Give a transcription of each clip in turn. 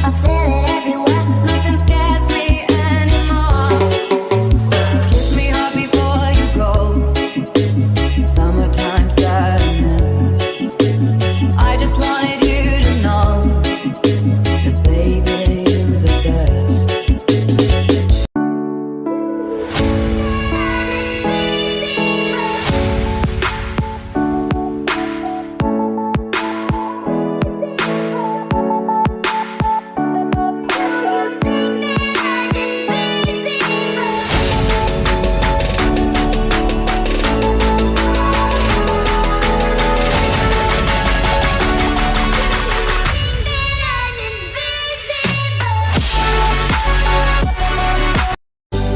I feel it everywhere. Nothing scares me anymore. Kiss me hard before you go. Summertime sadness. I just wanted you to know that baby you're the best.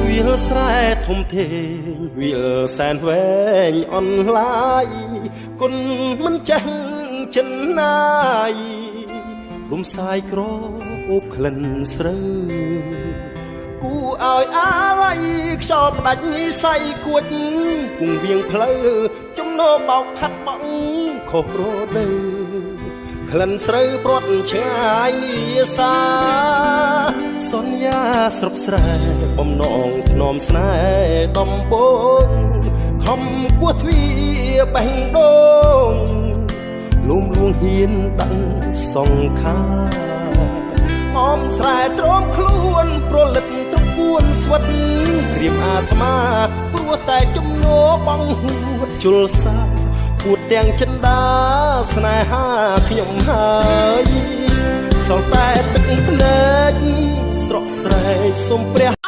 វាលស្រែធំធេងវាលសែនវែងអនឡាយគុណមិនចេះចិនណាយរំសាយក្រអូបក្លិនស្រូវគូឲ្យអាឡ័យខ្យល់ផ្ដាច់សៃគួចពងវៀងផ្លូវចំណោបោកខាត់បងខុសរដូវក្លិនស្រូវព្រាត់ឆ្ងាយនាសាសន្យាស្រុកស្រែបំណងធ្នមស្នេហ៍ដំបងខំគួទ្វាបេះដូងលំលួងហ៊ានដឹងសង្ខាអមស្រែទ្រាំខ្លួនប្រលិតត្រកួនស្វិតក្រៀមអាត្មាព្រោះតែជំនោបងហួតជលសាពួតទាំងចិន្តាស្នេហាខ្ញុំហើយសល់តែទឹកភ្នែកស្រក់ស្រែកសុំព្រះ